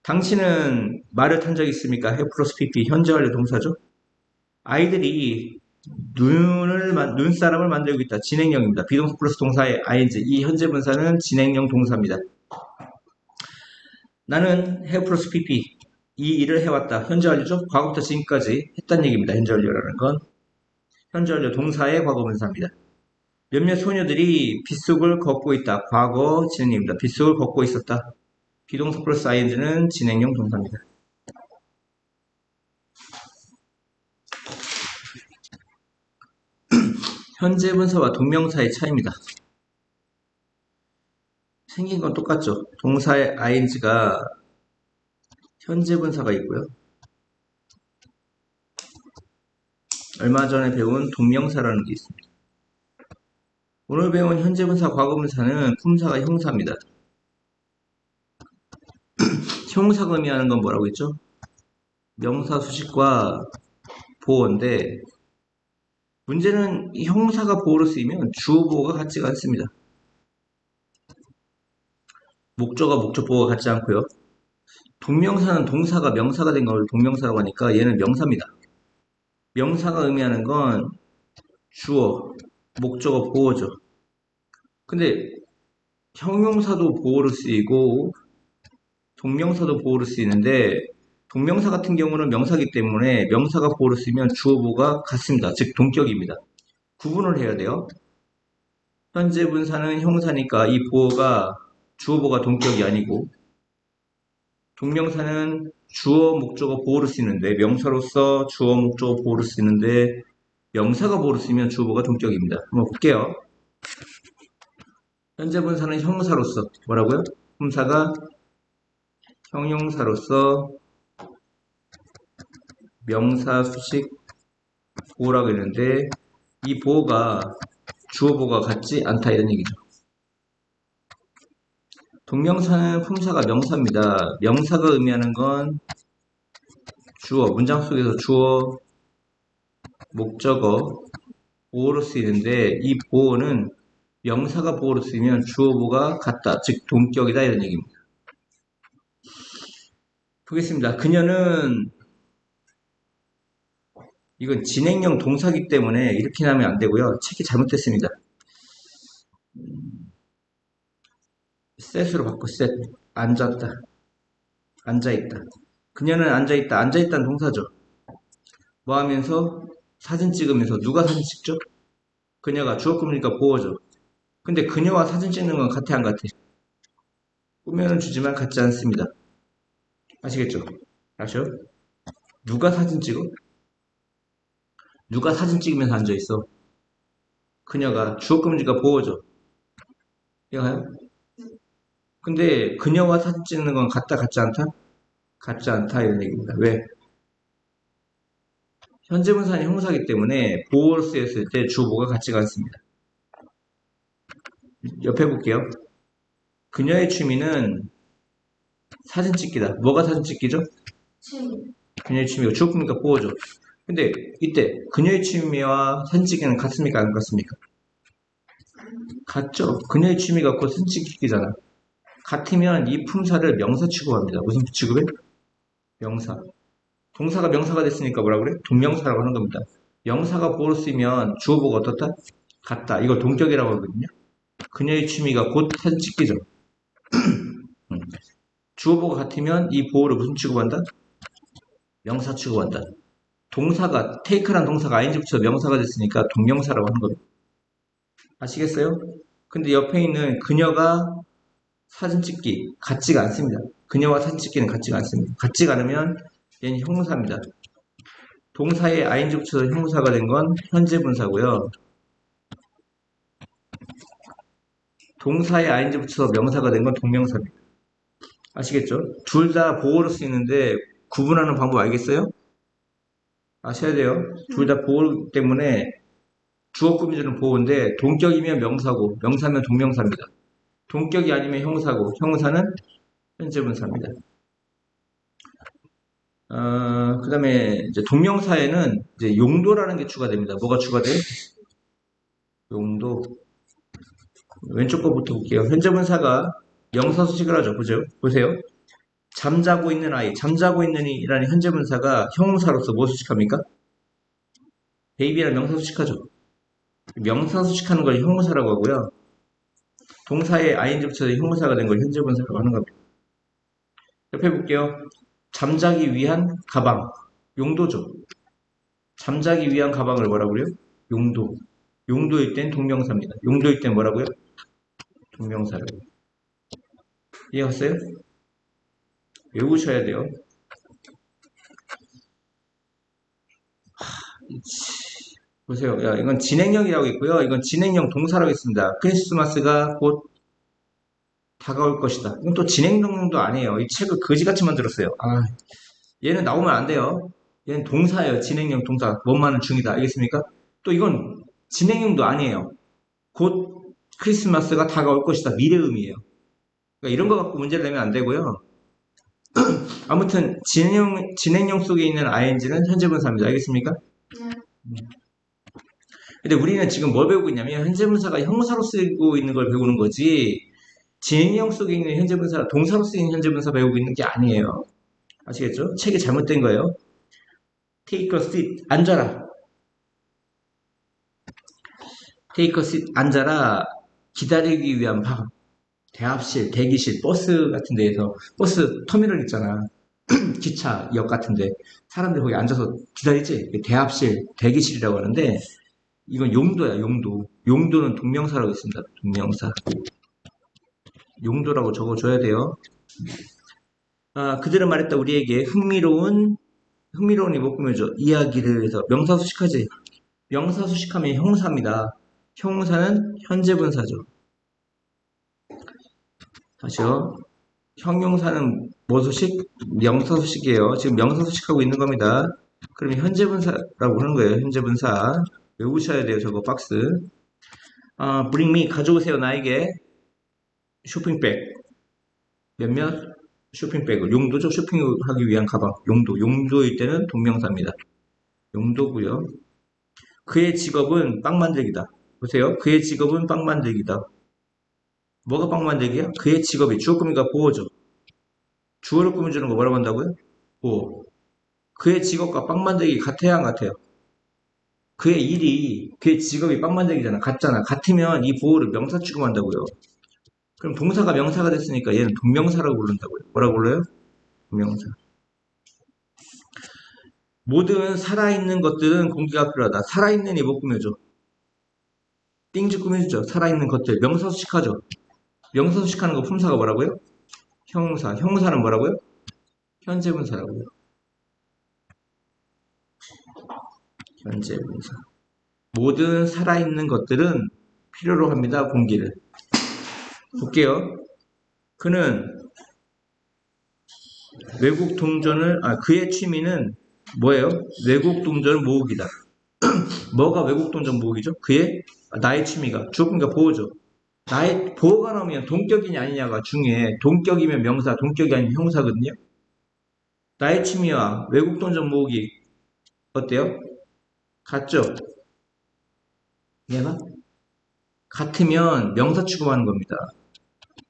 당신은 말을 탄 적 있습니까? have 플러스 pp. 현재 완료 동사죠? 아이들이 눈사람을 만들고 있다. 진행형입니다. 비동사 플러스 동사의 ing. 이 현재 분사는 진행형 동사입니다. 나는 have 플러스 pp. 이 일을 해왔다. 현재 완료죠? 과거부터 지금까지 했단 얘기입니다. 현재 완료라는 건. 현재 완료 동사의 과거 분사입니다. 몇몇 소녀들이 빗속을 걷고 있다. 과거 진행형입니다. 빗속을 걷고 있었다. 비동사 플러스 ing는 진행형 동사입니다. 현재 분사와 동명사의 차이입니다. 생긴 건 똑같죠. 동사의 ing가 현재 분사가 있고요. 얼마 전에 배운 동명사라는 게 있습니다. 오늘 배운 현재 분사, 과거 분사는 품사가 형사입니다. 형사가 의미하는 건 뭐라고 했죠? 명사 수식과 보어인데 문제는 이 형사가 보어로 쓰이면 주어 보어가 같지가 않습니다. 목적어, 목적 보어가 같지 않고요. 동명사는 동사가 명사가 된 걸 동명사라고 하니까 얘는 명사입니다. 명사가 의미하는 건 주어, 목적어, 보어죠. 근데 형용사도 보어로 쓰이고 동명사도 보어로 쓰이는데 동명사 같은 경우는 명사기 때문에 명사가 보어로 쓰이면 주어 보어가 같습니다. 즉 동격입니다. 구분을 해야 돼요. 현재 분사는 형사니까 이 보어가 주어 보어가 동격이 아니고 동명사는 주어, 목적어, 보어로 쓰이는데 명사로서 주어, 목적어, 보어로 쓰이는데 명사가 보어로 쓰이면 주어 보어가 동격입니다. 한번 볼게요. 현재 분사는 형사로서 뭐라고요? 품사가 형용사로서 명사, 수식, 보어라고 했는데 이 보어가 주어 보어가 같지 않다 이런 얘기죠. 동명사는 품사가 명사입니다. 명사가 의미하는 건 주어, 문장 속에서 주어, 목적어, 보어로 쓰이는데 이 보어는 명사가 보어로 쓰이면 주어 보어가 같다. 즉 동격이다 이런 얘기입니다. 보겠습니다. 그녀는 이건 진행형 동사기 때문에 이렇게 하면 안 되고요. 책이 잘못됐습니다. 셋으로 바꿔. 셋. 앉았다. 앉아있다. 그녀는 앉아있다. 앉아있다는 동사죠. 뭐 하면서? 사진 찍으면서. 누가 사진 찍죠? 그녀가 주어급이니까 보어죠. 근데 그녀와 사진 찍는 건 같아 안 같아? 꾸며는 주지만 같지 않습니다. 아시겠죠? 아시죠? 누가 사진 찍어? 누가 사진 찍으면서 앉아있어? 그녀가 주어금지가 보호죠. 이해가요? 근데 그녀와 사진 찍는 건 같다 같지 않다? 같지 않다 이런 얘기입니다. 왜? 현재 분사는 형사이기 때문에 보호로 쓰였을 때 주어보가 같지가 않습니다. 옆에 볼게요. 그녀의 취미는 사진 찍기다. 뭐가 사진 찍기죠? 그녀의 취미가 주어품이니까 보호죠. 근데 이때 그녀의 취미와 사진 찍기는 같습니까? 안 같습니까? 같죠. 그녀의 취미가 곧 사진 찍기잖아. 같으면 이 품사를 명사 취급합니다. 무슨 취급해? 명사. 동사가 명사가 됐으니까 뭐라 그래? 동명사라고 하는 겁니다. 명사가 보호로 쓰이면 주어보가 어떻다? 같다. 이걸 동격이라고 하거든요. 그녀의 취미가 곧 사진 찍기죠. 주어보가 같으면 이 보호를 무슨 취급한다? 명사 취급한다. 동사가 take란 동사가 ing 붙여 명사가 됐으니까 동명사라고 하는 겁니다. 아시겠어요? 근데 옆에 있는 그녀가 사진 찍기 같지가 않습니다. 그녀와 사진 찍기는 같지가 않습니다. 같지가 않으면 얘는 형사입니다. 동사에 ing 붙여서 형사가 된 건 현재 분사고요. 동사에 ing 붙여서 명사가 된 건 동명사입니다. 아시겠죠? 둘 다 보호로 쓰이는데 구분하는 방법 알겠어요? 아셔야 돼요. 둘 다 보호 때문에 주어 꾸미주는 보호인데 동격이면 명사고 명사면 동명사입니다. 동격이 아니면 형사고 형사는 현재 분사입니다. 그 다음에 이제 동명사에는 이제 용도라는 게 추가됩니다. 뭐가 추가돼요? 용도. 왼쪽 거부터 볼게요. 현재 분사가 명사 수식을 하죠. 보세요. 잠자고 있는 아이, 잠자고 있는 이라는 현재 분사가 형용사로서 뭐 수식합니까? 베이비라는 명사 수식하죠. 명사 수식하는 걸 형용사라고 하고요. 동사에 ing 붙여서 형용사가 된 걸 현재 분사라고 하는 겁니다. 옆에 볼게요. 잠자기 위한 가방, 용도죠. 잠자기 위한 가방을 뭐라고 그래요? 용도. 용도일 땐 동명사입니다. 용도일 땐 뭐라고요? 동명사라고. 이해갔어요? 외우셔야 돼요. 보세요. 야, 이건 진행형이라고 있고요. 이건 진행형 동사라고 있습니다. 크리스마스가 곧 다가올 것이다. 이건 또 진행형도 아니에요. 이 책을 거지같이 만들었어요. 얘는 나오면 안 돼요. 얘는 동사예요. 진행형 동사. 원만은 중이다. 알겠습니까? 또 이건 진행형도 아니에요. 곧 크리스마스가 다가올 것이다. 미래음이에요. 그러니까 이런 거 갖고 문제를 내면 안 되고요. 아무튼 진행형 속에 있는 ing는 현재 분사입니다. 알겠습니까? 근데 우리는 지금 뭘 배우고 있냐면 현재 분사가 형사로 쓰이고 있는 걸 배우는 거지 진행형 속에 있는 현재 분사, 동사로 쓰이는 현재 분사 배우고 있는 게 아니에요. 아시겠죠? 책이 잘못된 거예요. Take a seat, 앉아라. Take a seat, 앉아라. 기다리기 위한 방. 대합실, 대기실, 버스 같은 데에서 버스 터미널 있잖아. 기차역 같은데 사람들이 거기 앉아서 기다리지? 대합실, 대기실이라고 하는데 이건 용도야, 용도. 용도는 동명사라고 있습니다. 동명사. 용도라고 적어줘야 돼요. 그들은 말했다 우리에게 흥미로운이 뭐 꾸며줘? 이야기를 해서 명사 수식하지? 명사 수식하면 형사입니다. 형사는 현재 분사죠. 다시요. 형용사는 뭐 수식? 명사 수식이에요. 지금 명사 수식하고 있는 겁니다. 그러면 현재 분사라고 하는 거예요. 현재 분사. 외우셔야 돼요. 저거 박스. bring me 가져오세요. 나에게 쇼핑백. 몇몇 쇼핑백을 용도죠. 쇼핑하기 위한 가방. 용도일 때는 동명사입니다. 용도고요. 그의 직업은 빵 만들기다. 보세요. 그의 직업은 빵 만들기다. 뭐가 빵 만들기야? 그의 직업이 주어꾸미가 보호죠. 주어를 꾸며주는 거 뭐라고 한다고요? 보호. 그의 직업과 빵 만들기 같아야 안 같아요? 그의 직업이 빵 만들기잖아. 같잖아. 같으면 이 보호를 명사 취급한다고요. 그럼 동사가 명사가 됐으니까 얘는 동명사라고 부른다고요. 뭐라고 불러요? 동명사. 모든 살아있는 것들은 공기가 필요하다. 살아있는 이 뭐 꾸며줘? 띵지 꾸며주죠. 살아있는 것들. 명사수식하죠. 명사수식하는 거 품사가 뭐라고요? 형용사. 형용사는 뭐라고요? 현재분사라고요. 현재분사. 모든 살아있는 것들은 필요로 합니다. 공기를. 볼게요. 그는 외국 동전을, 그의 취미는 뭐예요? 외국 동전을 모으기다. 뭐가 외국 동전 모으기죠? 나의 취미가. 주어가 보호죠. 나의 보호가 나오면 동격이냐 아니냐가 중요해. 동격이면 명사, 동격이 아니면 형사거든요. 나의 취미와 외국 동전 모으기 어때요? 같죠? 얘가? 같으면 명사 취급하는 겁니다.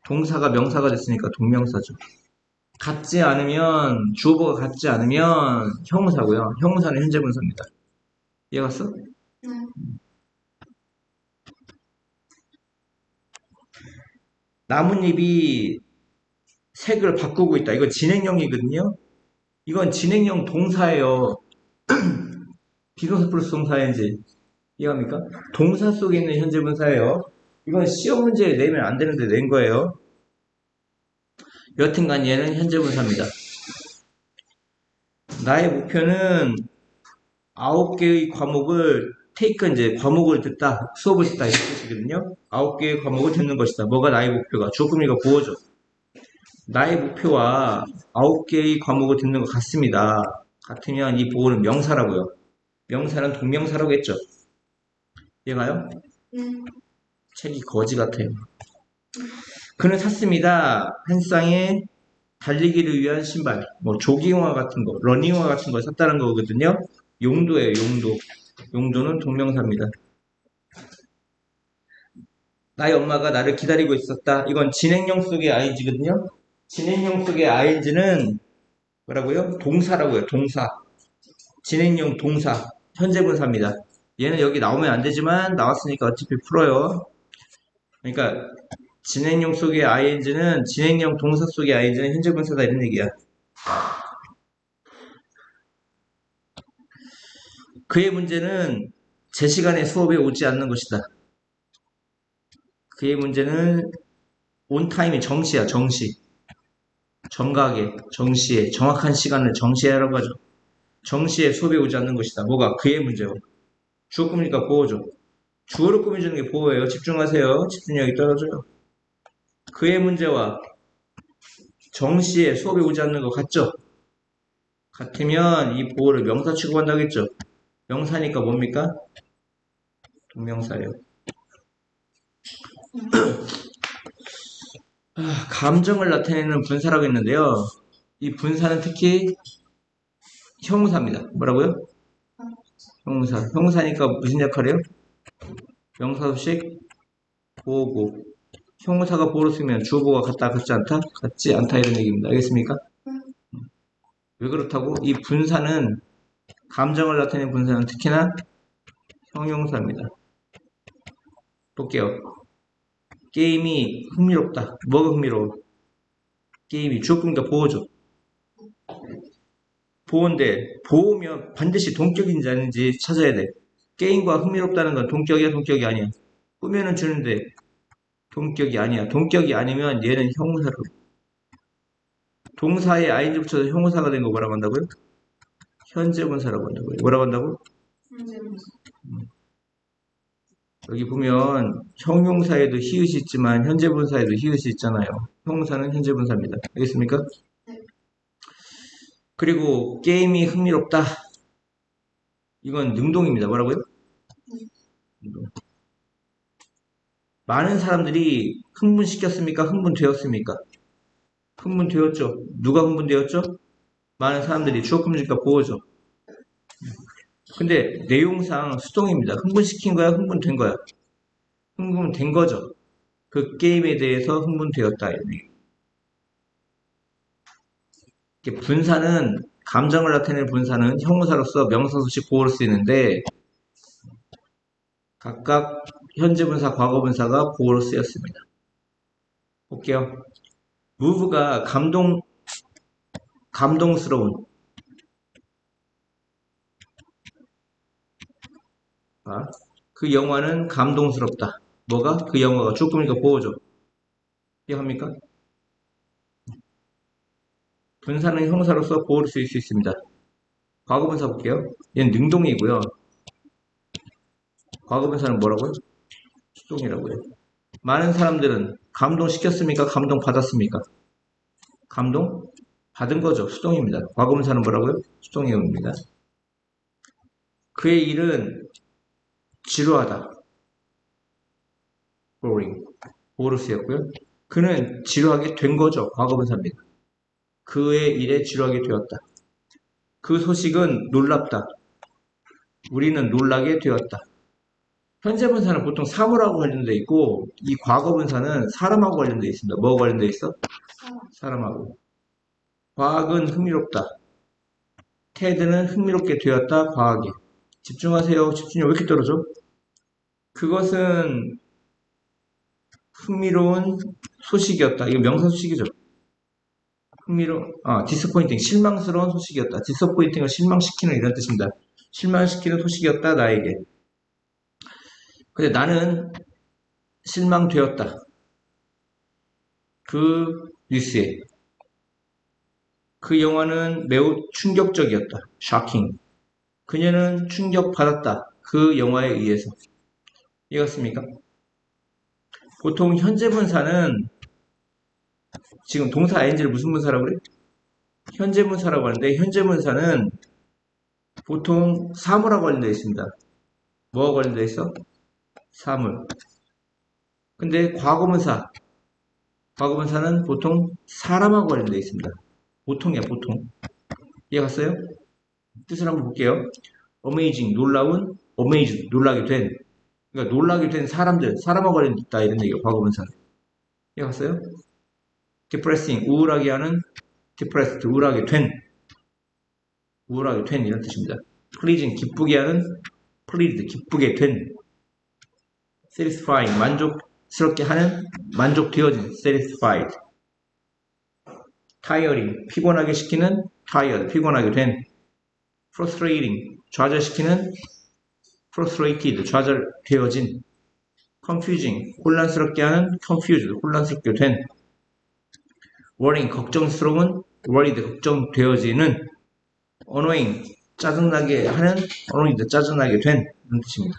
동사가 명사가 됐으니까 동명사죠. 같지 않으면 주어가 같지 않으면 형사고요. 형사는 현재 분사입니다. 이해 갔어? 나뭇잎이 색을 바꾸고 있다. 이거 진행형이거든요. 이건 진행형 동사예요. 비동사 플러스 동사인지 이해합니까? 동사 속에 있는 현재 분사예요. 이건 시험 문제에 내면 안 되는데 낸 거예요. 여튼간 얘는 현재 분사입니다. 나의 목표는 9개의 과목을 이제 과목을 듣다, 수업을 듣다 이런 뜻이거든요. 9개의 과목을 듣는 것이다. 뭐가 나의 목표가? 주어금리가 보호죠. 나의 목표와 9개의 과목을 듣는 것 같습니다. 같으면 이 보호는 명사라고요. 명사는 동명사라고 했죠. 이해가요? 책이 거지 같아요. 그는 샀습니다. 한 쌍의 달리기를 위한 신발, 뭐 조깅화 같은 거, 러닝화 같은 걸 샀다는 거거든요. 용도예요, 용도. 용도는 동명사입니다. 나의 엄마가 나를 기다리고 있었다. 이건 진행형 속의 ing거든요. 진행형 속의 ing는 뭐라고요? 동사라고요, 동사. 진행형 동사, 현재분사입니다. 얘는 여기 나오면 안 되지만 나왔으니까 어차피 풀어요. 그러니까 진행형 속의 ing는 진행형 동사 속의 ing는 현재분사다 이런 얘기야. 그의 문제는 제 시간에 수업에 오지 않는 것이다. 그의 문제는 온타임이 정시야, 정시. 정각에, 정시에, 정확한 시간을 정시하라고 하죠. 정시에 수업에 오지 않는 것이다. 뭐가? 그의 문제요. 주어 꾸미니까 보호죠. 주어를 꾸며주는 게 보호예요. 집중하세요. 집중력이 떨어져요. 그의 문제와 정시에 수업에 오지 않는 것 같죠? 같으면 이 보호를 명사 취급한다고 했죠. 명사니까 뭡니까? 동명사예요. 감정을 나타내는 분사라고 했는데요. 이 분사는 특히 형용사입니다. 뭐라고요? 형용사. 형용사니까 무슨 역할이에요? 명사수식 보호고. 형용사가 보호로 쓰면 주어보호가 같다, 같지 않다? 같지 않다 이런 얘기입니다. 알겠습니까? 왜 그렇다고? 이 분사는 감정을 나타내는 분사는 특히나 형용사입니다. 볼게요. 게임이 흥미롭다. 뭐가 흥미로워? 게임이 주어꾸니까 보호죠. 보호인데 보호면 반드시 동격인지 아닌지 찾아야 돼. 게임과 흥미롭다는 건 동격이야, 동격이 아니야. 꾸며는 주는데 동격이 아니야. 동격이 아니면 얘는 형용사로. 동사에 ing 붙여서 형용사가 된 거 뭐라고 한다고요? 현재분사라고 한다고요. 뭐라고 한다고? 현재분사. 여기 보면 형용사에도 히읗이 있지만 현재분사에도 히읗이 있잖아요. 형용사는 현재분사입니다. 알겠습니까? 네. 그리고 게임이 흥미롭다. 이건 능동입니다. 뭐라고요? 능동. 많은 사람들이 흥분시켰습니까? 흥분되었습니까? 흥분되었죠. 누가 흥분되었죠? 많은 사람들이 주어금지니까 보호죠. 근데 내용상 수동입니다. 흥분시킨 거야? 흥분된 거야? 흥분된 거죠. 그 게임에 대해서 흥분되었다. 분사는 감정을 나타내는 분사는 형용사로서 명사수식 보호를 쓰이는데 각각 현재분사, 과거분사가 보호로 쓰였습니다. 볼게요. move가 감동스러운. 그 영화는 감동스럽다. 뭐가? 그 영화가 조금이니까 보호죠. 이해합니까? 분사는 형사로서 보호를 쓸 수 있습니다. 과거분사 볼게요. 얘는 능동이고요. 과거분사는 뭐라고요? 수동이라고요. 많은 사람들은 감동시켰습니까? 감동받았습니까? 감동? 받은 거죠. 수동입니다. 과거분사는 뭐라고요? 수동이옵니다. 그의 일은 지루하다. boring. 보호를 쓰였고요. 그는 지루하게 된 거죠. 과거분사입니다. 그의 일에 지루하게 되었다. 그 소식은 놀랍다. 우리는 놀라게 되었다. 현재분사는 보통 사물하고 관련되어 있고 이 과거분사는 사람하고 관련되어 있습니다. 뭐하고 관련되어 있어? 사람하고. 과학은 흥미롭다. 테드는 흥미롭게 되었다. 과학이. 집중하세요. 집중력 왜 이렇게 떨어져? 그것은 흥미로운 소식이었다. 이거 명사 소식이죠. disappointing. 실망스러운 소식이었다. disappointing을 실망시키는 이런 뜻입니다. 실망시키는 소식이었다. 나에게. 근데 나는 실망되었다. 그 뉴스에. 그 영화는 매우 충격적이었다. shocking. 그녀는 충격받았다. 그 영화에 의해서. 이해갔습니까? 보통 현재 분사는 지금 동사 ing를 무슨 분사라고 그래? 현재 분사라고 하는데 현재 분사는 보통 사물하고 관련되어 있습니다. 뭐하고 관련되어 있어? 사물. 근데 과거분사는 보통 사람하고 관련되어 있습니다. 보통이야, 보통. 이해갔어요? 뜻을 한번 볼게요. amazing, 놀라운, amazed, 놀라게 된. 그러니까 놀라게 된 사람하고 관련됐다 이런 얘기예요. 과거분사는. 이해갔어요? depressing, 우울하게 하는 depressed, 우울하게 된 이런 뜻입니다. pleasing, 기쁘게 하는 pleased, 기쁘게 된 satisfying, 만족스럽게 하는 만족되어진 satisfied tiring, 피곤하게 시키는 tired, 피곤하게 된 frustrating, 좌절시키는 frustrated, 좌절되어진 confusing, 혼란스럽게 하는 confused, 혼란스럽게 된 worrying, 걱정스러운 worried, 걱정되어지는 annoying, 짜증나게 하는 annoyed, 짜증나게 된 이런 뜻입니다.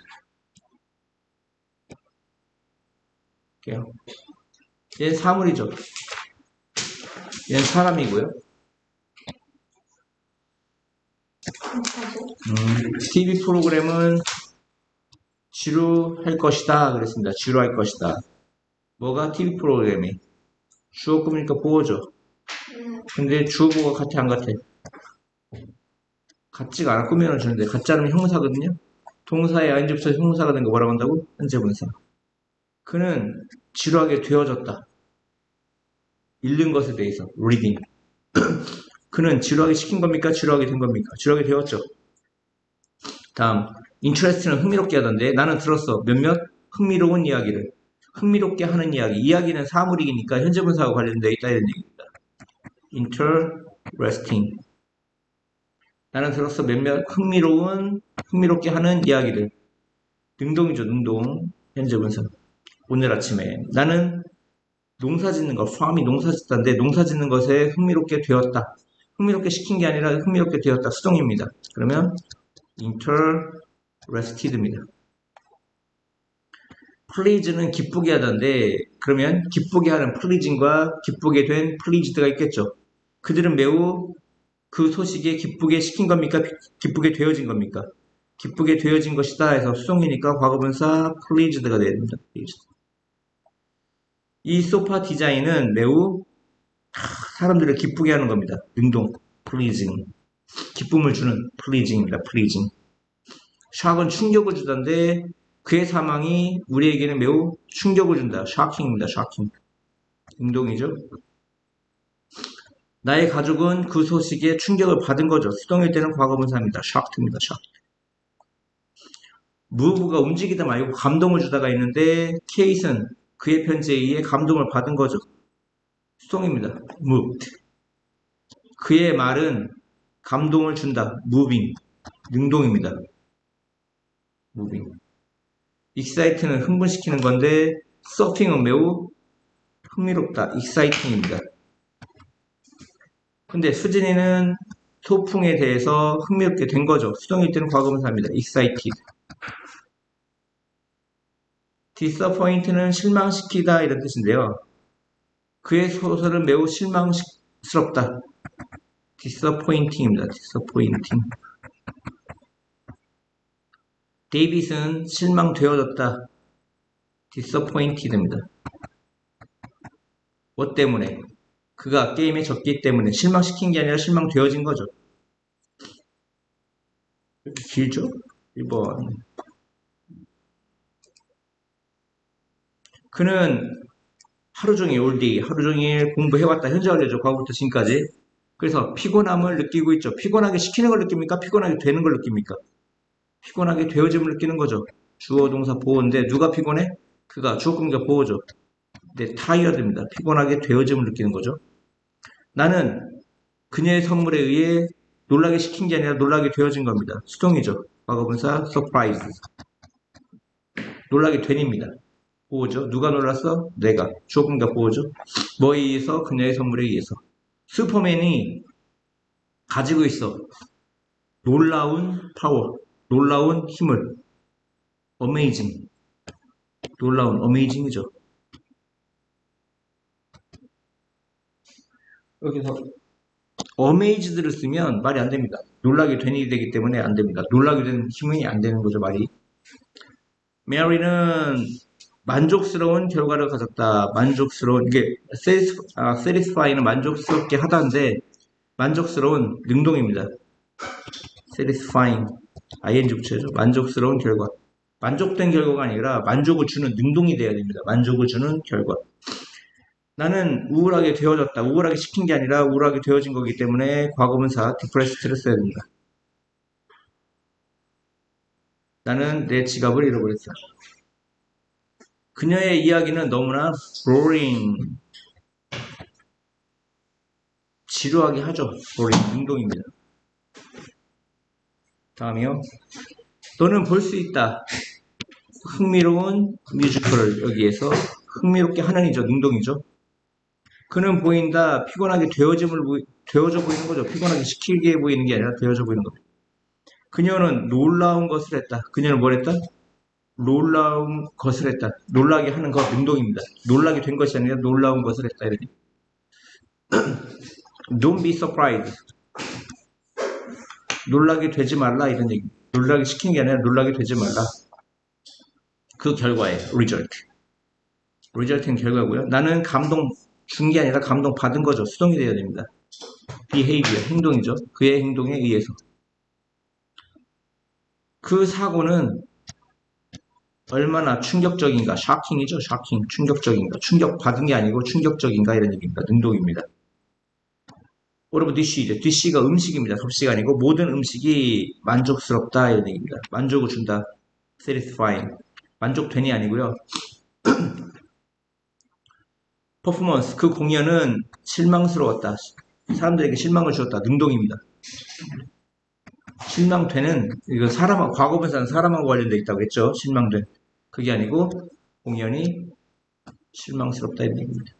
볼게요. 얘는 사물이죠. 얘는 사람이고요. TV 프로그램은 지루할 것이다 그랬습니다. 지루할 것이다. 뭐가 TV 프로그램이? 주어급이니까 보어죠. 근데 주어보가 같아 안 같아? 같지가 않아. 꾸며는 주는데 같자는 형사거든요. 동사의 ing 붙여서 형사가 된 거 뭐라고 한다고? 현재분사. 그는 지루하게 되어졌다. 읽는 것에 대해서 reading. 그는 지루하게 시킨 겁니까? 지루하게 된 겁니까? 지루하게 되었죠. 다음 interest는 흥미롭게 하던데 나는 들었어. 몇몇 흥미로운 이야기를. 흥미롭게 하는 이야기는 사물이니까 현재분사와 관련되어 있다 이런 얘기입니다. interesting. 나는 들었어. 몇몇 흥미롭게 하는 이야기를. 능동이죠. 능동. 현재분사. 오늘 아침에 나는 농사 짓는 거, farm이 농사 짓다인데 농사 짓는 것에 흥미롭게 되었다. 흥미롭게 시킨 게 아니라 흥미롭게 되었다. 수동입니다. 그러면 interested입니다. please는 기쁘게 하던데 그러면 기쁘게 하는 pleasing과 기쁘게 된 pleased가 있겠죠. 그들은 매우 그 소식에 기쁘게 시킨 겁니까? 기쁘게 되어진 겁니까? 기쁘게 되어진 것이다 해서 수동이니까 과거분사 pleased가 돼야 됩니다. pleased. 이 소파 디자인은 매우 사람들을 기쁘게 하는 겁니다. 능동, pleasing. 기쁨을 주는 pleasing입니다. pleasing. shock은 충격을 주던데 그의 사망이 우리에게는 매우 충격을 준다. shocking입니다. shocking. 능동이죠. 나의 가족은 그 소식에 충격을 받은 거죠. 수동일 때는 과거분사입니다. shocked입니다. shocked. move가 움직이다 말고 감동을 주다가 있는데 케이스는 그의 편지에 의해 감동을 받은 거죠. 수동입니다. moved. 그의 말은 감동을 준다. moving. 능동입니다. moving. excite는 흥분시키는 건데 surfing은 매우 흥미롭다. exciting입니다. 근데 수진이는 소풍에 대해서 흥미롭게 된 거죠. 수동일 때는 과거분사입니다. excited. disappoint는 실망시키다 이런 뜻인데요. 그의 소설은 매우 실망스럽다. disappointing입니다. disappointing. 데이빗은 실망되어졌다. disappointed입니다. 뭐 때문에? 그가 게임에 졌기 때문에 실망시킨 게 아니라 실망되어진 거죠. 이렇게 길죠? 1번. 그는 하루 종일 올디 하루 종일 공부해왔다. 현재 완료죠. 과거부터 지금까지. 그래서 피곤함을 느끼고 있죠. 피곤하게 시키는 걸 느낍니까? 피곤하게 되는 걸 느낍니까? 피곤하게 되어짐을 느끼는 거죠. 주어 동사 보호인데 누가 피곤해? 그가 주어 공격 보호죠. 네, 타이어드입니다. 피곤하게 되어짐을 느끼는 거죠. 나는 그녀의 선물에 의해 놀라게 시킨 게 아니라 놀라게 되어진 겁니다. 수동이죠. 과거분사 surprise. 놀라게 된입니다. 보호죠. 누가 놀랐어? 내가. 주어 공격 보호죠. 뭐에 의해서? 그녀의 선물에 의해서. 슈퍼맨이 가지고 있어. 놀라운 파워. 놀라운 힘을. 어메이징. 놀라운 어메이징이죠. 여기서 어메이즈드를 쓰면 말이 안 됩니다. 놀라게 된 일이 되기 때문에 안 됩니다. 놀라게 된 힘이 안 되는 거죠, 말이. 메리는 만족스러운 결과를 가졌다. 만족스러운, 이게 satisfy는 만족스럽게 하다인데 만족스러운 능동입니다. satisfying, ing 붙여야죠. 만족스러운 결과. 만족된 결과가 아니라 만족을 주는 능동이 돼야 됩니다. 만족을 주는 결과. 나는 우울하게 되어졌다. 우울하게 시킨 게 아니라 우울하게 되어진 거기 때문에 과거분사 depressed를 써야 됩니다. 나는 내 지갑을 잃어버렸다. 그녀의 이야기는 너무나 boring. 지루하게 하죠. boring. 능동입니다. 다음이요. 너는 볼 수 있다. 흥미로운 뮤지컬을 여기에서 흥미롭게 하는 이죠. 능동이죠. 그는 보인다. 피곤하게 되어져 보이는 거죠. 피곤하게 시키게 보이는 게 아니라 되어져 보이는 겁니다. 그녀는 놀라운 것을 했다. 그녀는 뭘 했다? 놀라운 것을 했다. 놀라게 하는 것 능동입니다. 놀라게 된 것이 아니라 놀라운 것을 했다. 이렇게. Don't be surprised. 놀라게 되지 말라 이런 얘기. 놀라게 시킨 게 아니라 놀라게 되지 말라. 그 결과에 result. result는 결과고요. 나는 감동 준 게 아니라 감동 받은 거죠. 수동이 되어야 됩니다. behavior, 행동이죠. 그의 행동에 의해서. 그 사고는 얼마나 충격적인가. shocking이죠. shocking, 충격적인가. 충격받은 게 아니고 충격적인가 이런 얘기입니다. 능동입니다. 여러분 dish이죠. dish가 음식입니다. 접시가 아니고 모든 음식이 만족스럽다 이런 얘기입니다. 만족을 준다. satisfying. 만족되니 아니고요. 퍼포먼스, 그 공연은 실망스러웠다. 사람들에게 실망을 주었다. 능동입니다. 실망되는, 이거 과거분사는 사람하고 관련되어 있다고 했죠. 실망된. 그게 아니고 공연이 실망스럽다 이런 얘기입니다.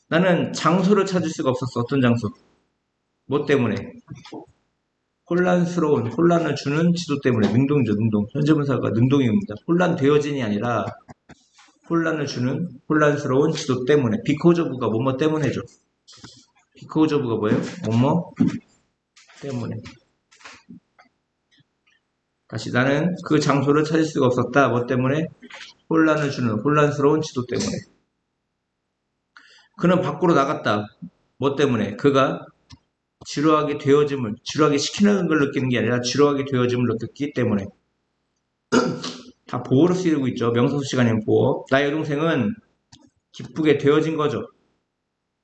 나는 장소를 찾을 수가 없었어. 어떤 장소? 뭐 때문에? 혼란을 주는 지도 때문에. 능동이죠. 능동. 현재분사가 능동입니다. 혼란되어진이 아니라 혼란을 주는 혼란스러운 지도 때문에. because of가 뭐뭐 때문에죠. because of가 뭐예요? 뭐뭐 때문에. 다시 나는 그 장소를 찾을 수가 없었다. 뭐 때문에? 혼란을 주는 혼란스러운 지도 때문에. 그는 밖으로 나갔다. 뭐 때문에? 그가 지루하게 시키는 걸 느끼는 게 아니라 지루하게 되어짐을 느꼈기 때문에. 다 보호로 쓰이고 있죠. 명사수식 아니면 보호. 나의 여동생은 기쁘게 되어진 거죠.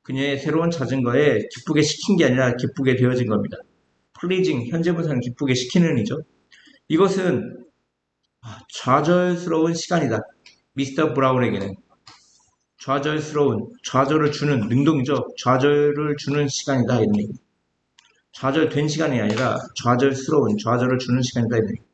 그녀의 새로운 자전거에 기쁘게 시킨 게 아니라 기쁘게 되어진 겁니다. pleasing, 현재분사는 기쁘게 시키는 이죠. 이것은 좌절스러운 시간이다. 미스터 브라운에게는 좌절을 주는 능동이죠. 좌절을 주는 시간이다. 이런 얘기. 좌절된 시간이 아니라 좌절을 주는 시간이다. 이런 얘기.